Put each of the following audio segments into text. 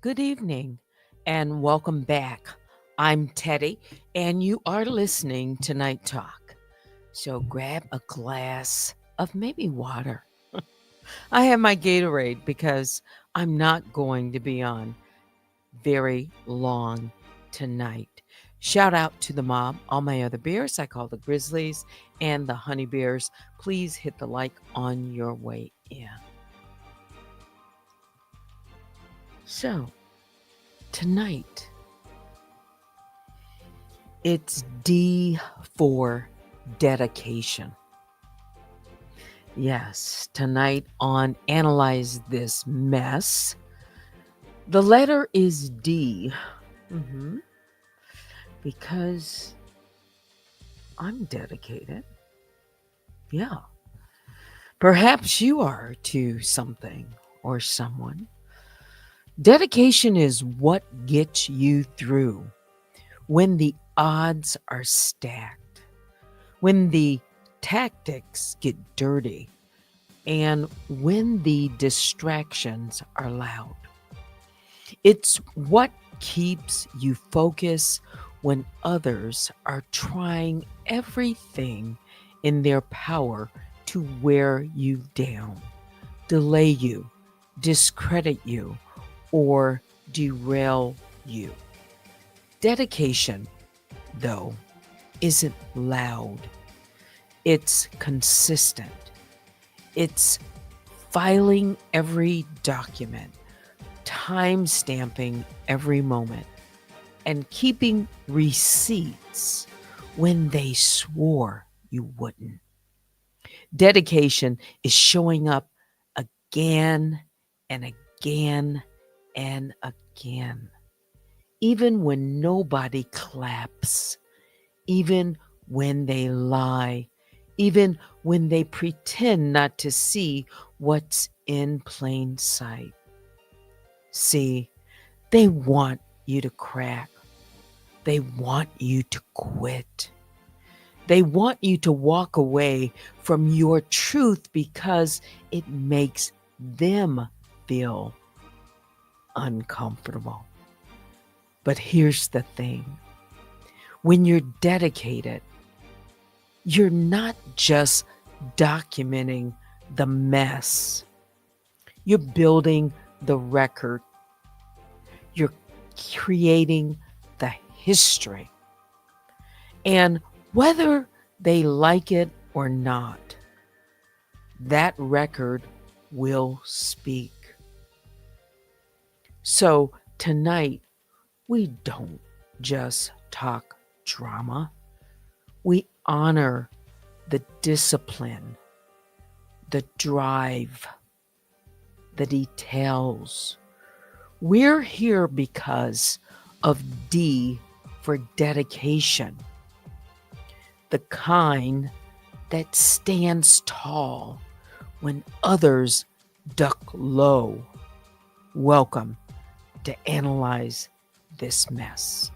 good evening, and welcome back. I'm Teddy, and you are listening to Night Talk. So grab a glass of maybe water. I have my Gatorade because I'm not going to be on very long tonight. Shout out to the mob, all my other bears. I call the Grizzlies and the Honey Bears. Please hit the like on your way in. So, tonight, it's D for dedication. Yes, tonight on Analyze This Mess, the letter is D. Because I'm dedicated. Yeah. Perhaps you are to something or someone. Dedication is what gets you through when the odds are stacked, when the tactics get dirty, and when the distractions are loud. It's what keeps you focused when others are trying everything in their power to wear you down, delay you, discredit you, or derail you. Dedication, though, isn't loud. It's consistent. It's filing every document, time stamping every moment, and keeping receipts when they swore you wouldn't. Dedication is showing up again and again and again, even when nobody claps, even when they lie, even when they pretend not to see what's in plain sight. See, they want you to crack. They want you to quit. They want you to walk away from your truth because it makes them feel uncomfortable. But here's the thing. When you're dedicated, you're not just documenting the mess. You're building the record. You're creating the history. And whether they like it or not, that record will speak. So tonight, we don't just talk drama. We honor the discipline, the drive, the details. We're here because of D for dedication, the kind that stands tall when others duck low. Welcome to Analyze This Mess.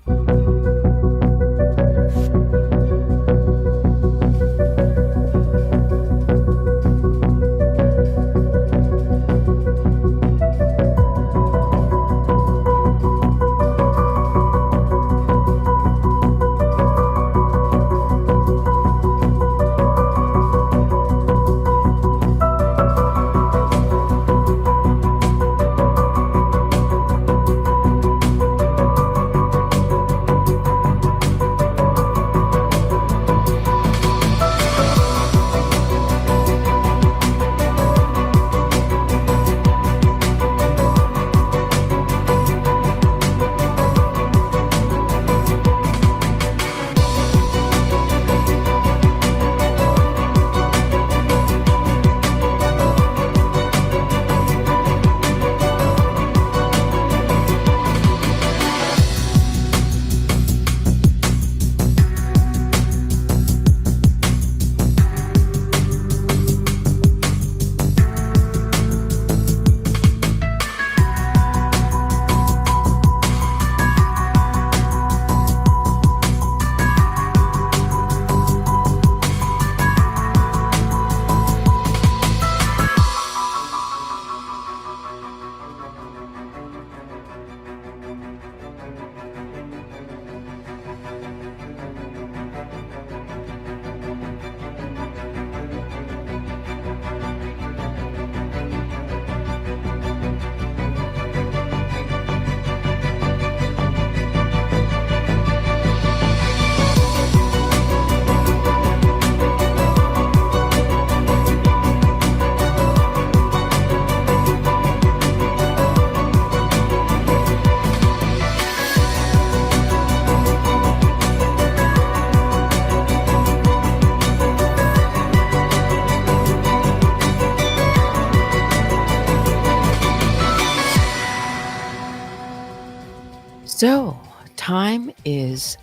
So, time is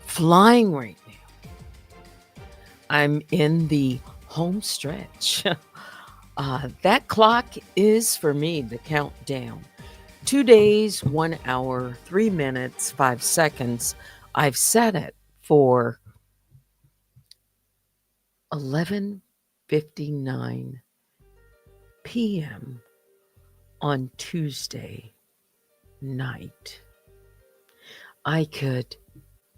flying right now. I'm in the home stretch. That clock is for me the countdown. 2 days, 1 hour, 3 minutes, 5 seconds. I've set it for 11:59 p.m. on Tuesday night. I could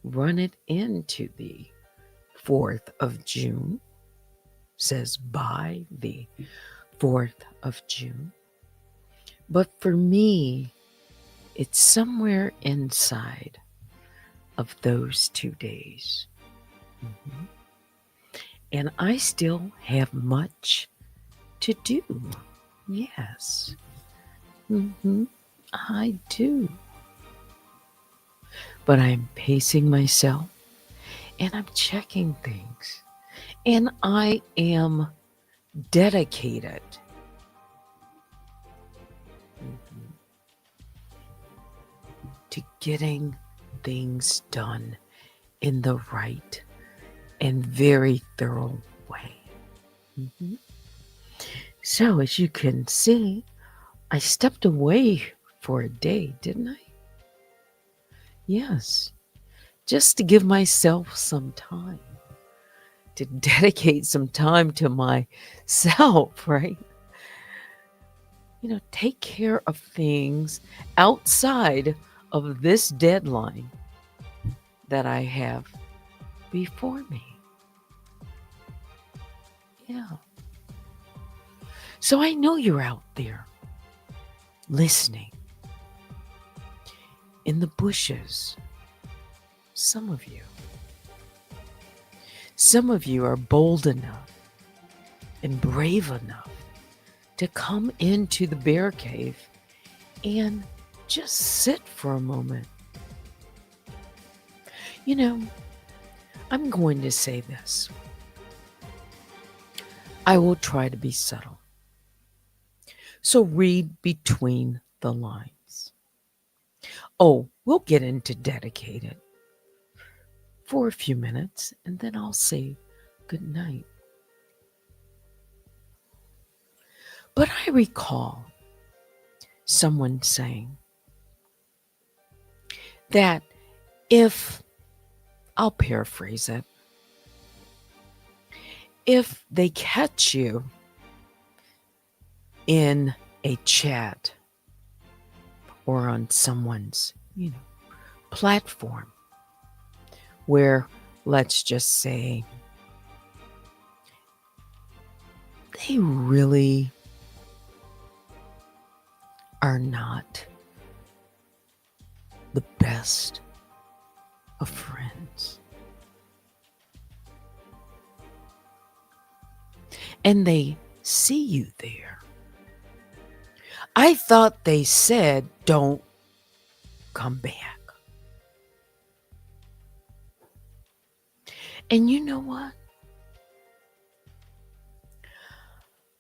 run it into the 4th of June, says by the 4th of June. But for me, it's somewhere inside of those 2 days. Mhm. And I still have much to do. Yes. I do. But I'm pacing myself and I'm checking things. And I am dedicated to getting things done in the right and very thorough way. So, as you can see, I stepped away for a day, didn't I? Yes, just to give myself some time, to dedicate some time to myself, right? Take care of things outside of this deadline that I have before me. Yeah. So I know you're out there listening in the bushes. Some of you. Some of you are bold enough and brave enough to come into the bear cave and just sit for a moment. I'm going to say this. I will try to be subtle. So read between the lines. Oh, we'll get into dedicated for a few minutes, and then I'll say good night. But I recall someone saying that I'll paraphrase it, if they catch you in a chat or on someone's, platform where, let's just say, they really are not the best of friends. And they see you there. I thought they said, don't come back. And you know what?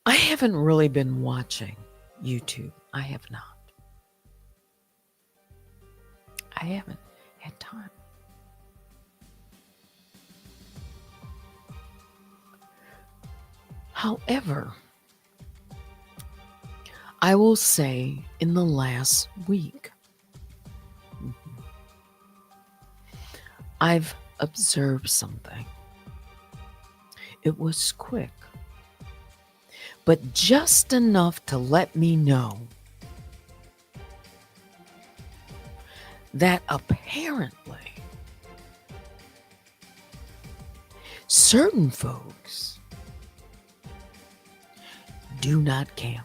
I haven't really been watching YouTube. I have not. I haven't had time. However, I will say in the last week, I've observed something. It was quick, but just enough to let me know that apparently certain folks do not count.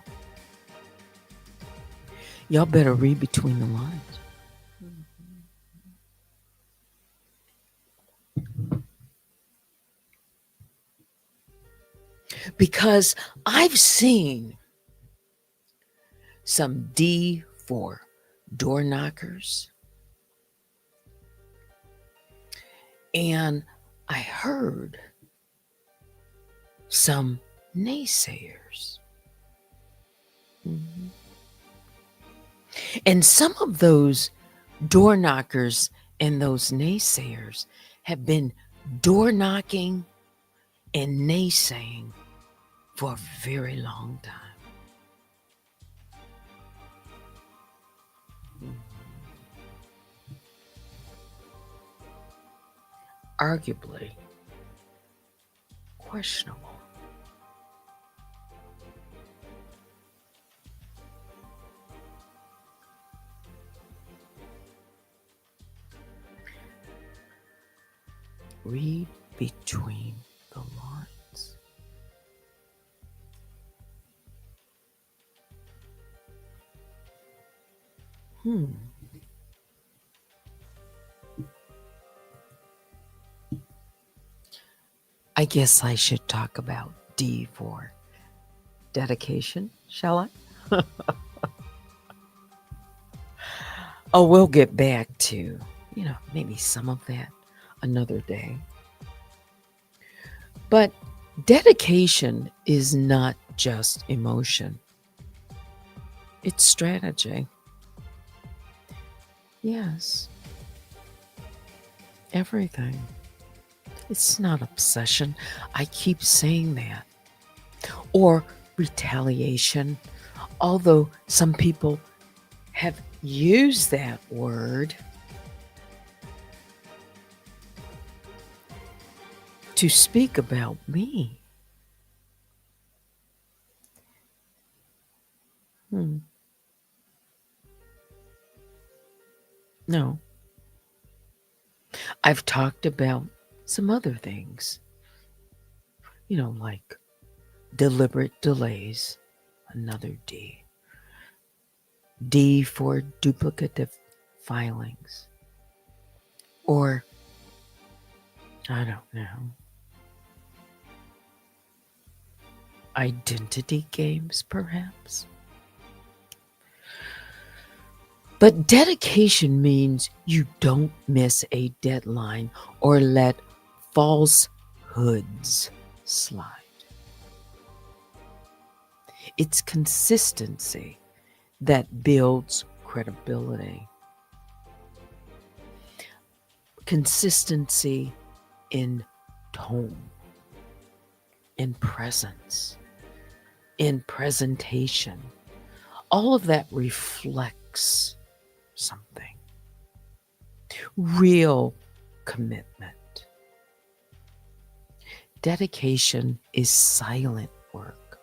Y'all better read between the lines. Because I've seen some D for door knockers, and I heard some naysayers. And some of those Door knockers and those naysayers have been door knocking and naysaying for a very long time. Arguably questionable. Read between the lines. I guess I should talk about D for dedication, shall I? Oh, we'll get back to, maybe some of that another day. But dedication is not just emotion. It's strategy. Yes. Everything. It's not obsession. I keep saying that. Or retaliation. Although some people have used that word to speak about me. No. I've talked about some other things, like deliberate delays, another D. D for duplicative filings. Or, I don't know, identity games, perhaps. But dedication means you don't miss a deadline or let falsehoods slide. It's consistency that builds credibility. Consistency in tone, in presence, in presentation. All of that reflects something. Real commitment. Dedication is silent work.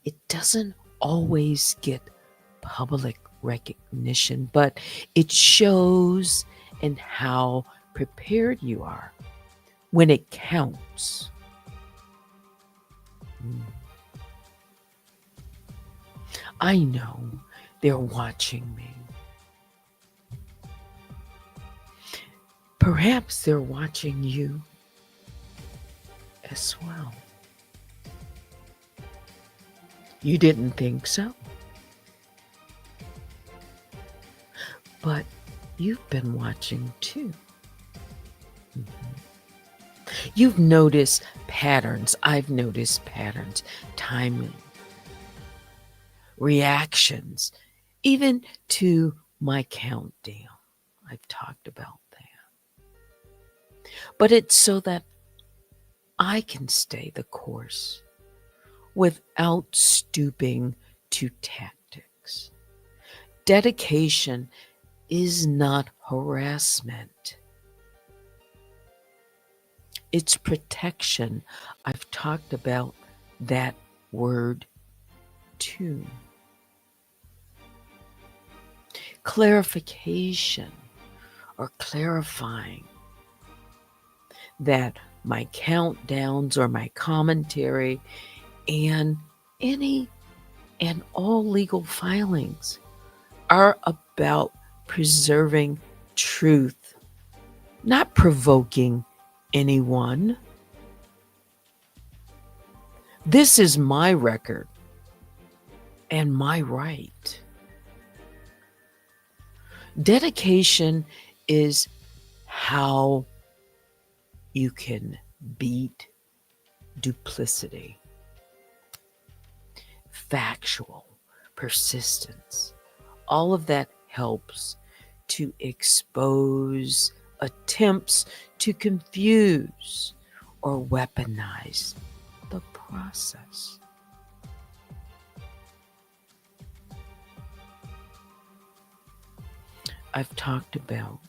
It doesn't always get public recognition, but it shows in how prepared you are when it counts. I know they're watching me. Perhaps they're watching you as well. You didn't think so? But you've been watching too. You've noticed patterns. I've noticed patterns, timing, reactions, even to my countdown. I've talked about that. But it's so that I can stay the course without stooping to tactics. Dedication is not harassment. It's protection. I've talked about that word too. Clarification or clarifying that my countdowns or my commentary and any and all legal filings are about preserving truth, not provoking anyone. This is my record and my right. Dedication is how you can beat duplicity, factual persistence, All of that helps to expose attempts to confuse or weaponize the process. I've talked about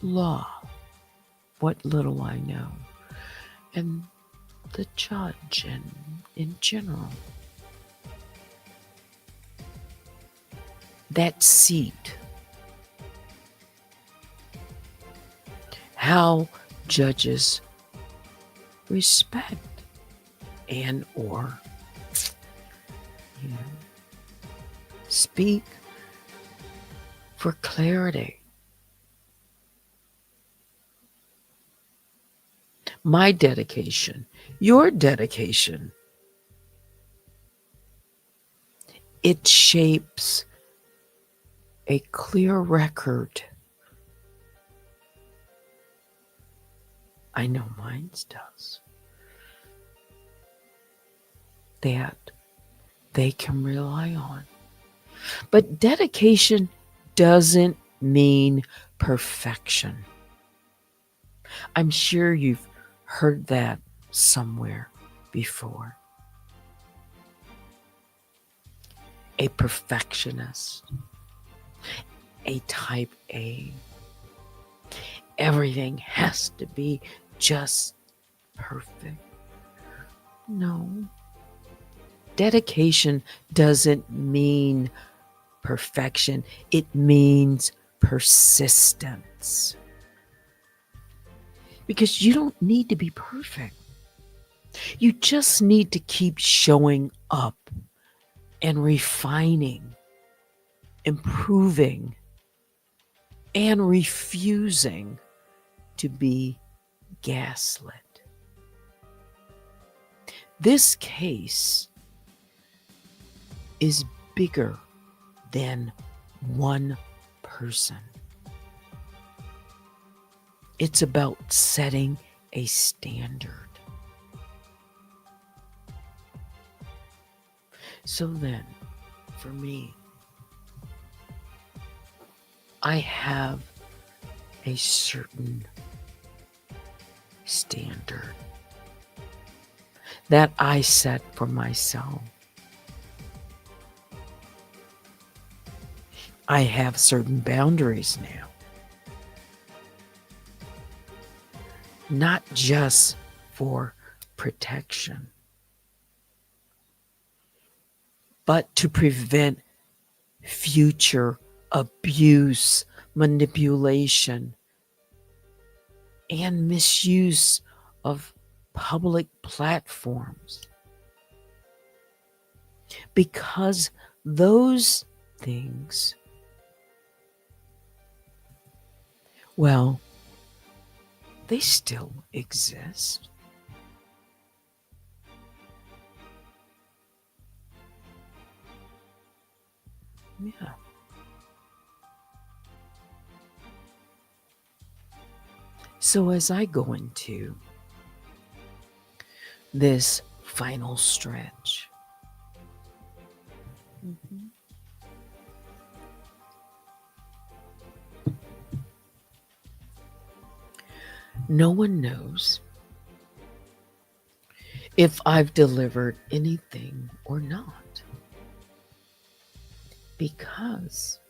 law, what little I know, and the judge, and in general. That seat, how judges respect and or speak for clarity. My dedication, your dedication, it shapes a clear record. I know mine does. That they can rely on. But dedication doesn't mean perfection. I'm sure you've heard that somewhere before. A perfectionist, a type A. Everything has to be just perfect. No. Dedication doesn't mean perfection. It means persistence. Because you don't need to be perfect. You just need to keep showing up and refining, improving, and refusing to be gaslit. This case is bigger than one person. It's about setting a standard. So then, for me, I have a certain standard that I set for myself. I have certain boundaries now. Not just for protection, but to prevent future abuse, manipulation, and misuse of public platforms. Because those things, well, they still exist. Yeah. So as I go into this final stretch, no one knows if I've delivered anything or not, because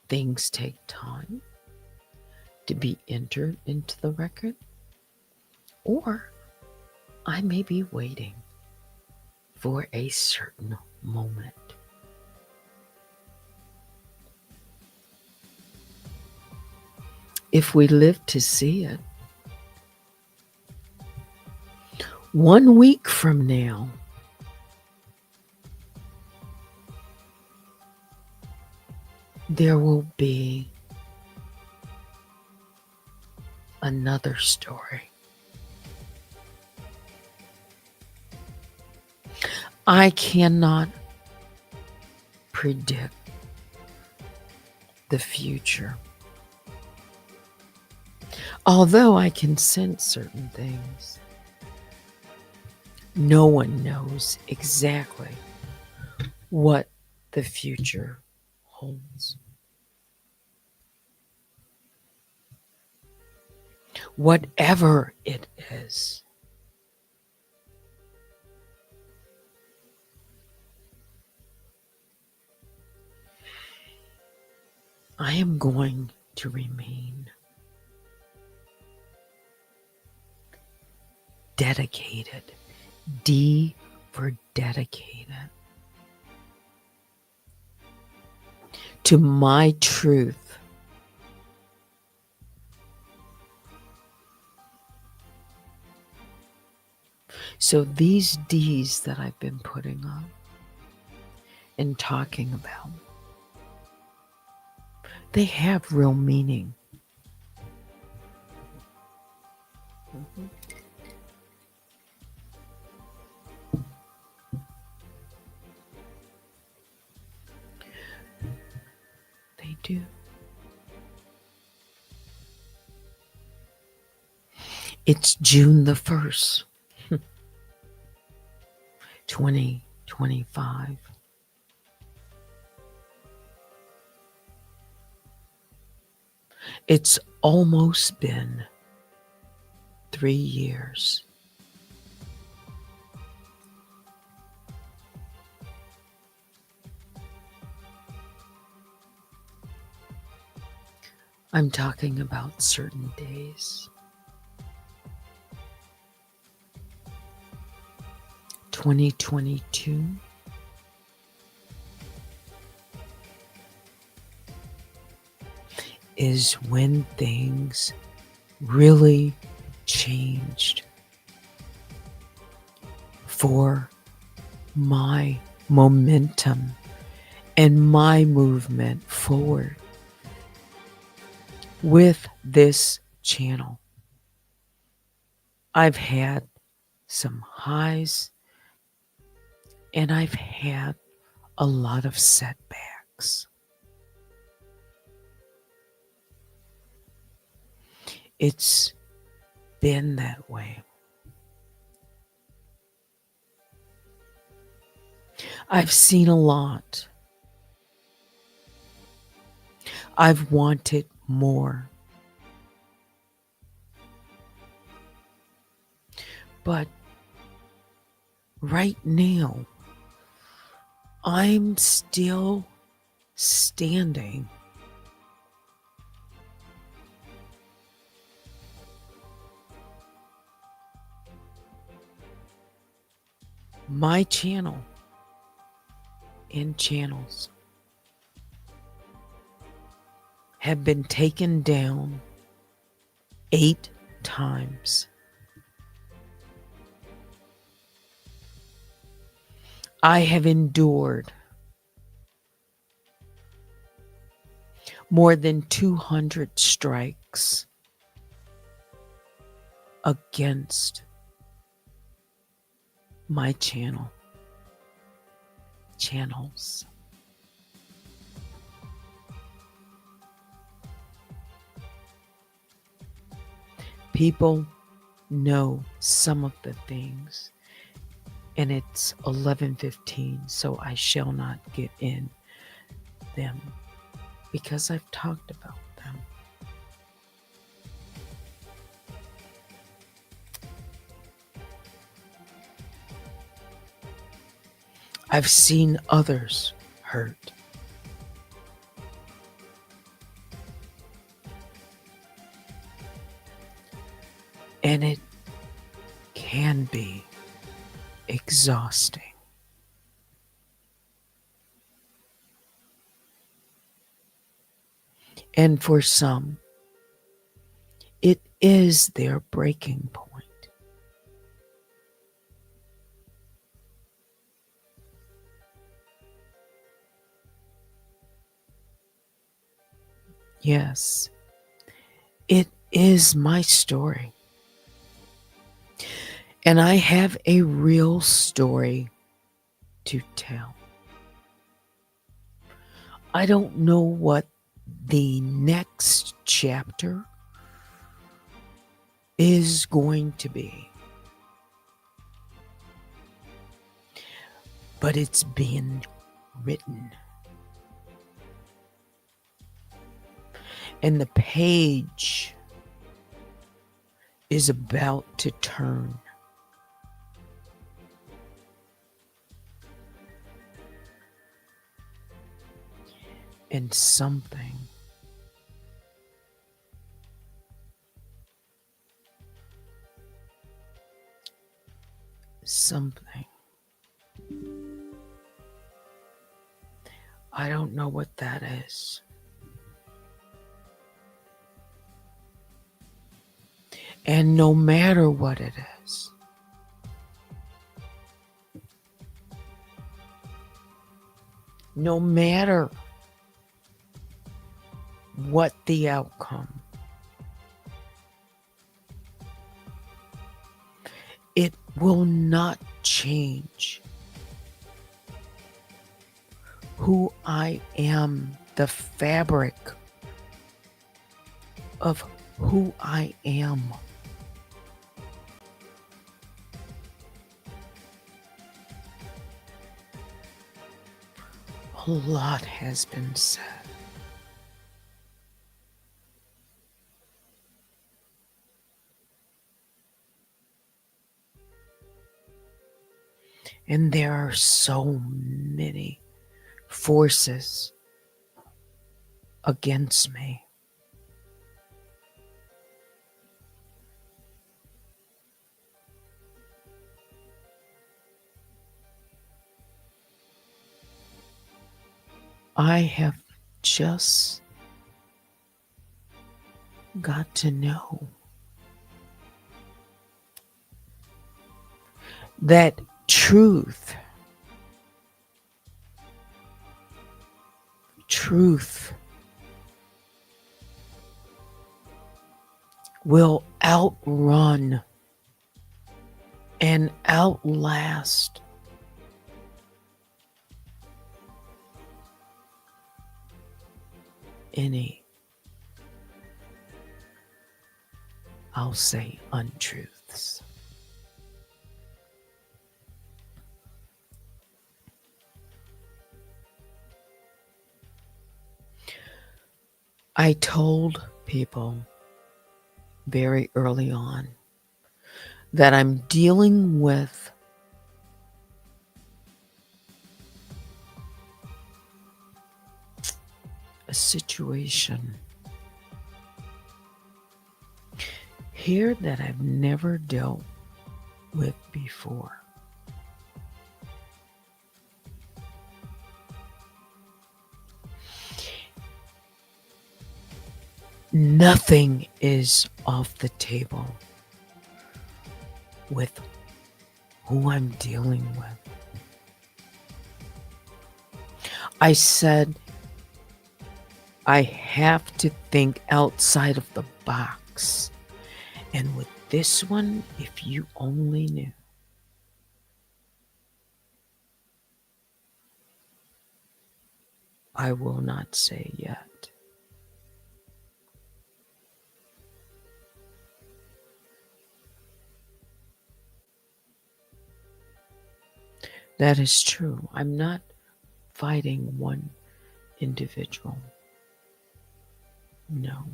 things take time to be entered into the record, or I may be waiting for a certain moment. If we live to see it, 1 week from now, there will be another story. I cannot predict the future, although I can sense certain things. No one knows exactly what the future holds. Whatever it is, I am going to remain dedicated, D for dedicated, to my truth. So these D's that I've been putting on and talking about, they have real meaning. They do. It's June the 1st, 2025. It's almost been 3 years. I'm talking about certain days. 2022 is when things really changed for my momentum and my movement forward with this channel. I've had some highs and I've had a lot of setbacks. It's been that way. I've seen a lot. I've wanted more. But right now, I'm still standing. My channel and channels have been taken down 8 times. I have endured more than 200 strikes against my channels. People know some of the things, and it's 11:15, so I shall not get in them because I've talked about them. I've seen others hurt. And it can be exhausting. And for some, it is their breaking point. Yes, it is my story. And I have a real story to tell. I don't know what the next chapter is going to be. but it's being written. And the page is about to turn. And something I don't know what that is. And no matter what it is, no matter what the outcome, it will not change who I am, the fabric of who I am. A lot has been said. And there are so many forces against me. I have just got to know that truth will outrun and outlast any, I'll say, untruths. I told people very early on that I'm dealing with a situation here that I've never dealt with before. Nothing is off the table with who I'm dealing with. I said I have to think outside of the box. And with this one, if you only knew. I will not say yet. That is true. I'm not fighting one individual. No.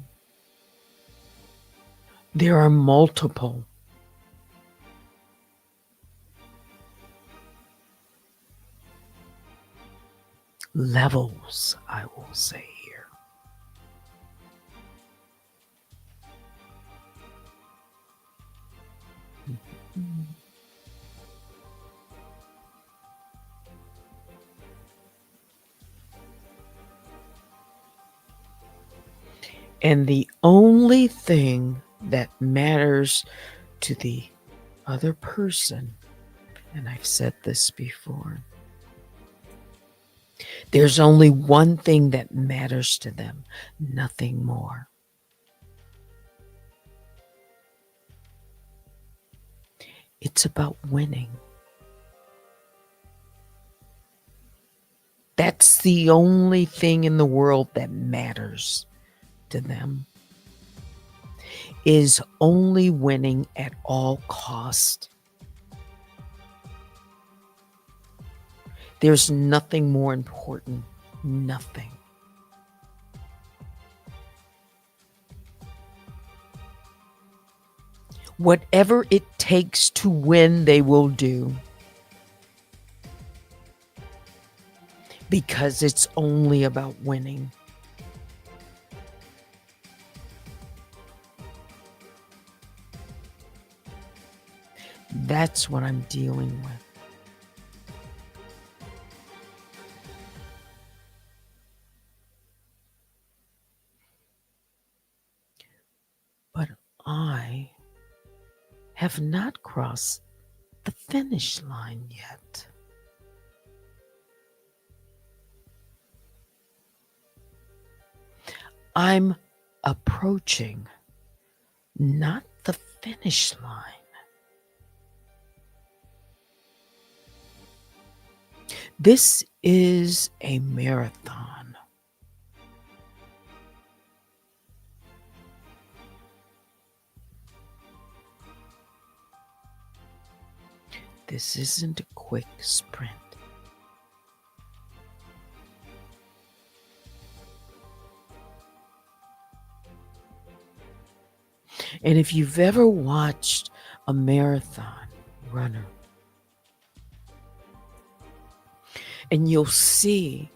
There are multiple levels, I will say here. Mm-hmm. And the only thing that matters to the other person, and I've said this before, there's only one thing that matters to them, nothing more. It's about winning. That's the only thing in the world that matters to them, is only winning at all cost. There's nothing more important. Nothing. Whatever it takes to win, they will do. Because it's only about winning. That's what I'm dealing with. But I have not crossed the finish line yet. I'm approaching, not the finish line. This is a marathon. This isn't a quick sprint. And if you've ever watched a marathon runner, and you'll see,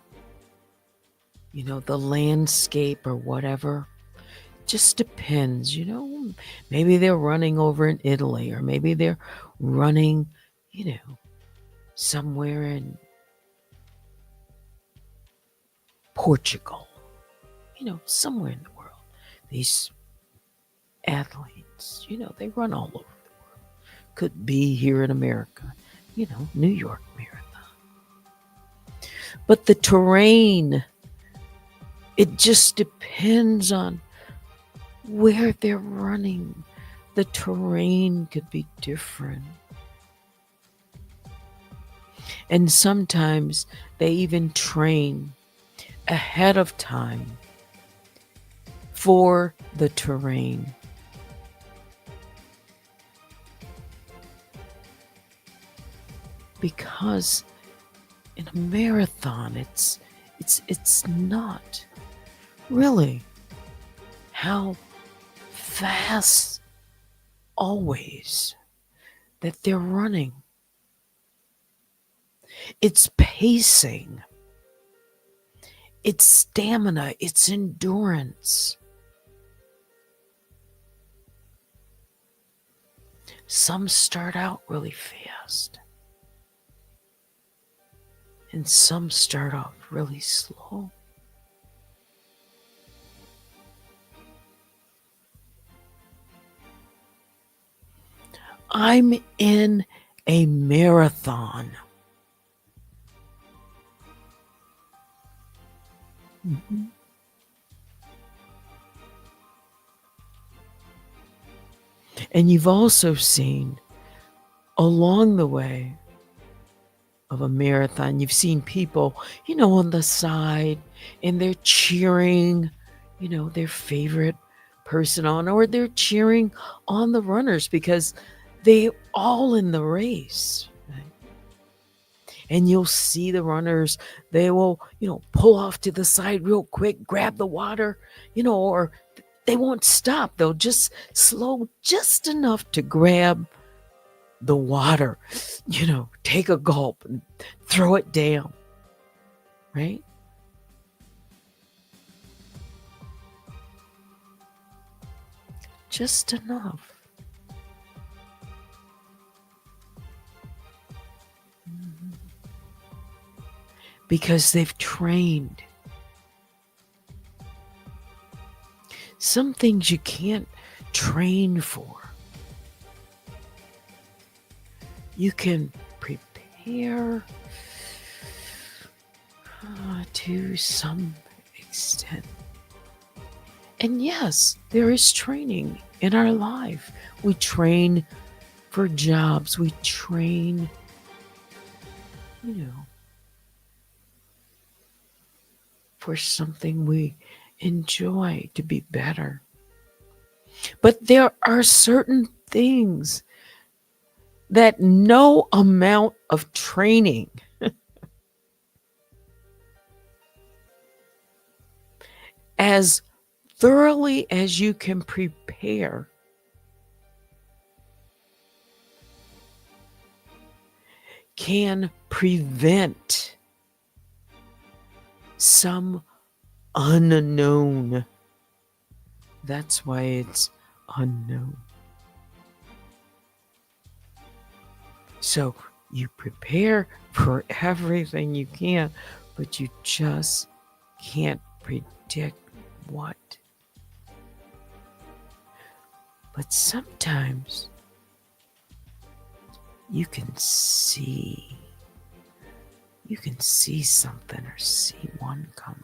the landscape or whatever, just depends, maybe they're running over in Italy, or maybe they're running, somewhere in Portugal, somewhere in the world. These athletes, they run all over the world. Could be here in America, New York Marathon. But the terrain, it just depends on where they're running. The terrain could be different. And sometimes they even train ahead of time for the terrain. Because in a marathon, it's not really how fast always that they're running. It's pacing, it's stamina, it's endurance. Some start out really fast, and some start off really slow. I'm in a marathon. Mm-hmm. And you've also seen along the way of a marathon, you've seen people, on the side, and they're cheering, their favorite person on, or they're cheering on the runners because they're all in the race. Right? And you'll see the runners, they will, pull off to the side real quick, grab the water, or they won't stop. They'll just slow just enough to grab the water, take a gulp and throw it down, right? Just enough. Because they've trained. Some things you can't train for. You can prepare to some extent. And yes, there is training in our life. We train for jobs. We train, for something we enjoy, to be better. But there are certain things that no amount of training as thoroughly as you can prepare can prevent some unknown. That's why it's unknown. So you prepare for everything you can, but you just can't predict what. But sometimes you can see something or see one coming.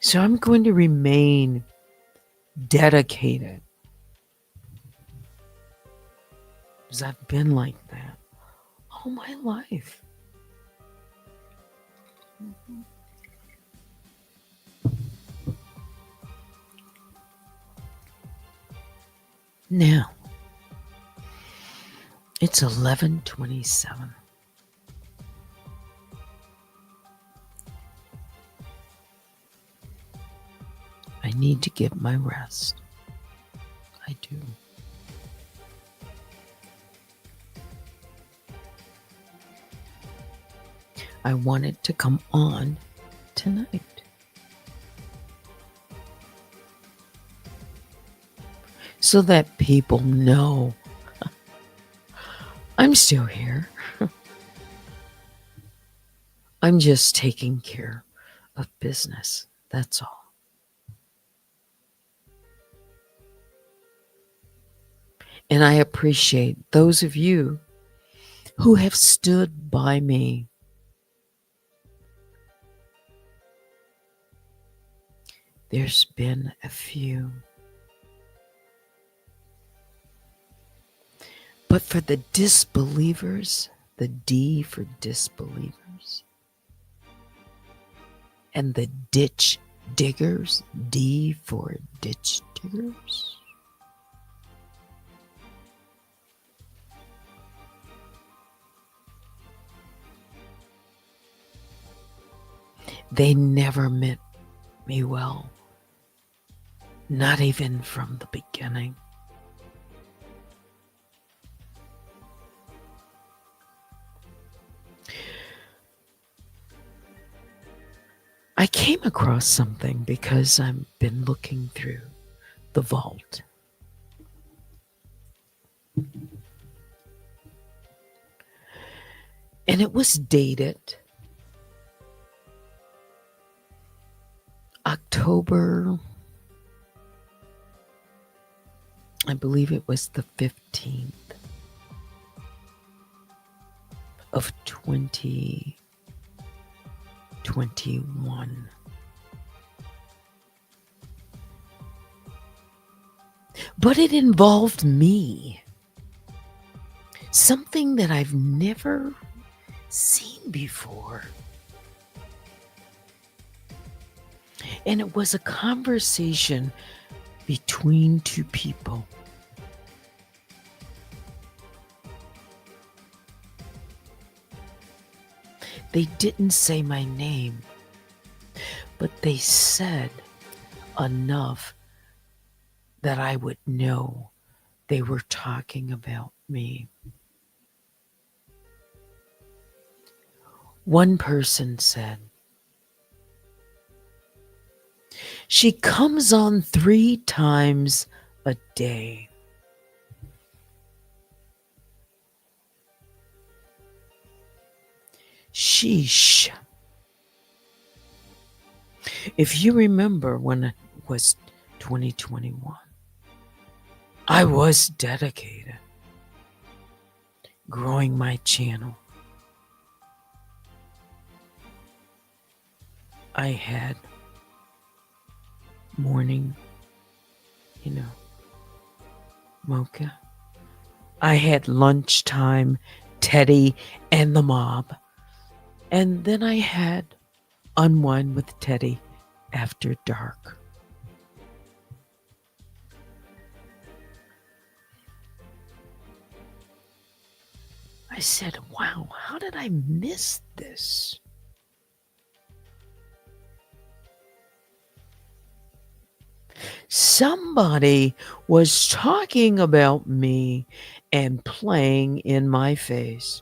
So I'm going to remain dedicated, because I've been like that all my life. Now, it's 11:27. I need to get my rest. I do. I wanted to come on tonight. So that people know I'm still here. I'm just taking care of business. That's all. And I appreciate those of you who have stood by me. There's been a few. But for the disbelievers, the D for disbelievers, and the ditch diggers, D for ditch diggers, they never meant me well, not even from the beginning. I came across something because I've been looking through the vault. And it was dated October, I believe it was the 15th of 2021. But it involved me. Something that I've never seen before. And it was a conversation between two people. They didn't say my name, but they said enough that I would know they were talking about me. One person said, "She comes on 3 times a day." Sheesh. If you remember when it was 2021, I was dedicated, growing my channel. I had morning, mocha. I had lunchtime, Teddy and the mob. And then I had Unwind with Teddy after dark. I I said, wow, how did I miss this? Somebody was talking about me and playing in my face.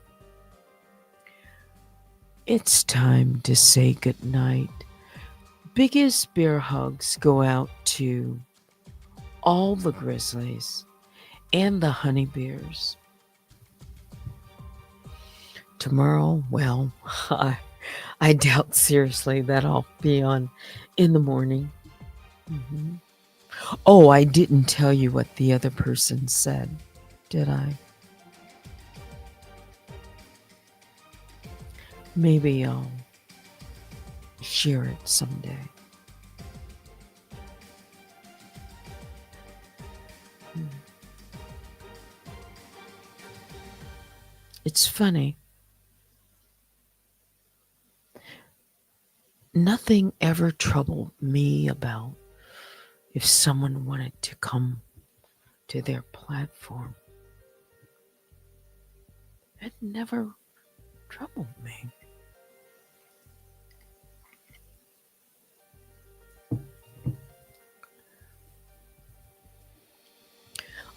It's time to say goodnight. Biggest bear hugs go out to all the grizzlies and the honey bears. Tomorrow, well, I doubt seriously that I'll be on in the morning. Mhm. Oh, I didn't tell you what the other person said, did I? Maybe I'll share it someday. Hmm. It's funny. Nothing ever troubled me about if someone wanted to come to their platform. It never troubled me.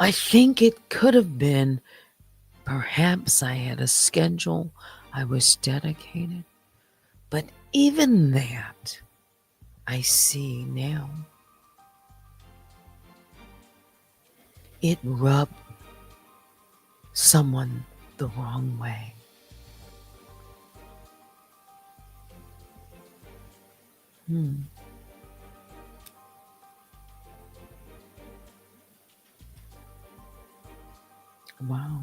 I think it could have been perhaps I had a schedule, I was dedicated, but even that I see now. It rubbed someone the wrong way. Wow.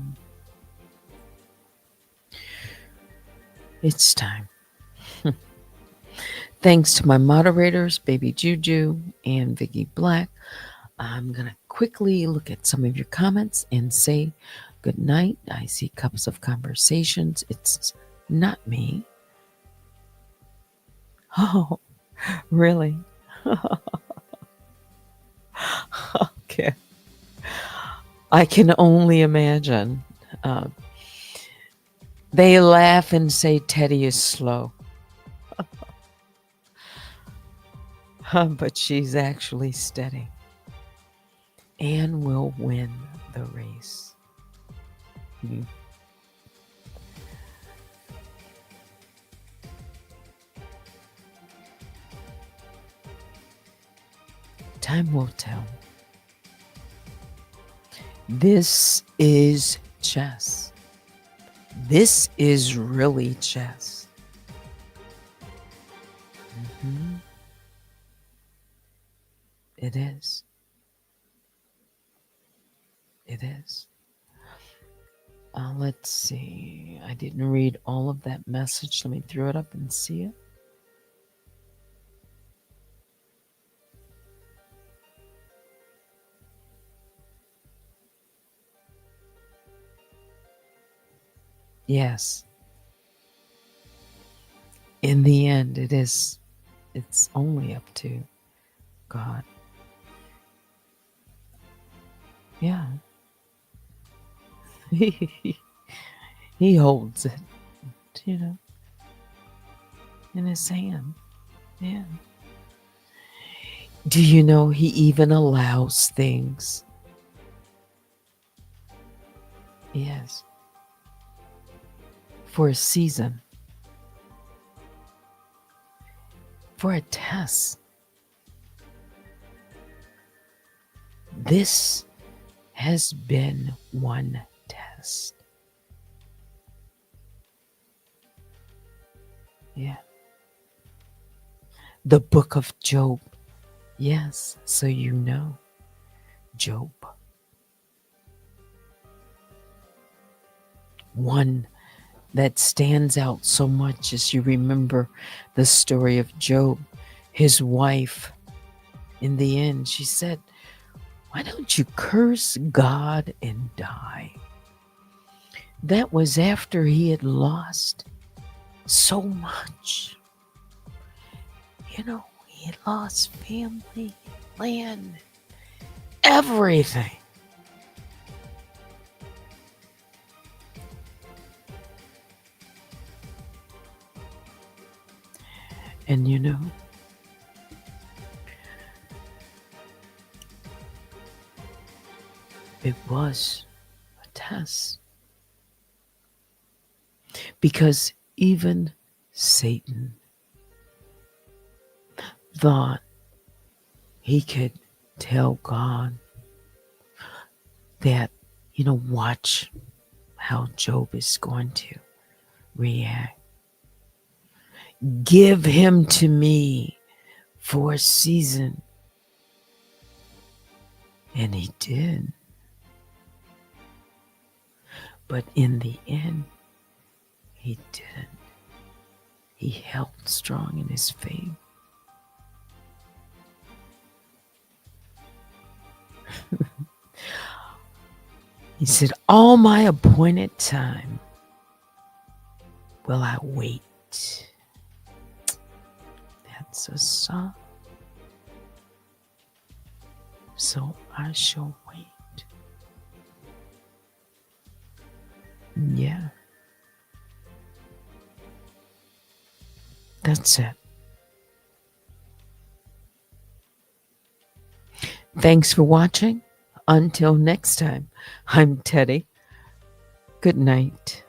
It's time. Thanks to my moderators, Baby Juju and Vicky Black. I'm going to quickly look at some of your comments and say good night. I see cups of conversations. It's not me. Oh, really? Okay. I can only imagine. Uh, they laugh and say Teddy is slow. But she's actually steady and will win the race. Time will tell. This is chess. This is really chess. Mhm. It is. It is. Let's see. I didn't read all of that message. Let me throw it up and see it. Yes. In the end, it's only up to God. Yeah. He holds it, in his hand. Yeah. Do you know he even allows things? Yes. For a season. For a test. This has been one test. Yeah. The book of Job. Yes, so you know. Job. One that stands out so much as you remember the story of Job. His wife, in the end, she said, "Why don't you curse God and die?" That was after he had lost so much. He had lost family, land, everything. And it was a test. Because even Satan thought he could tell God that, watch how Job is going to react. Give him to me for a season. And he did. But in the end, he didn't. He held strong in his faith. He said, all my appointed time will I wait. That's a song. So I shall wait. Yeah. That's it. Thanks for watching. Until next time, I'm Teddy. Good night.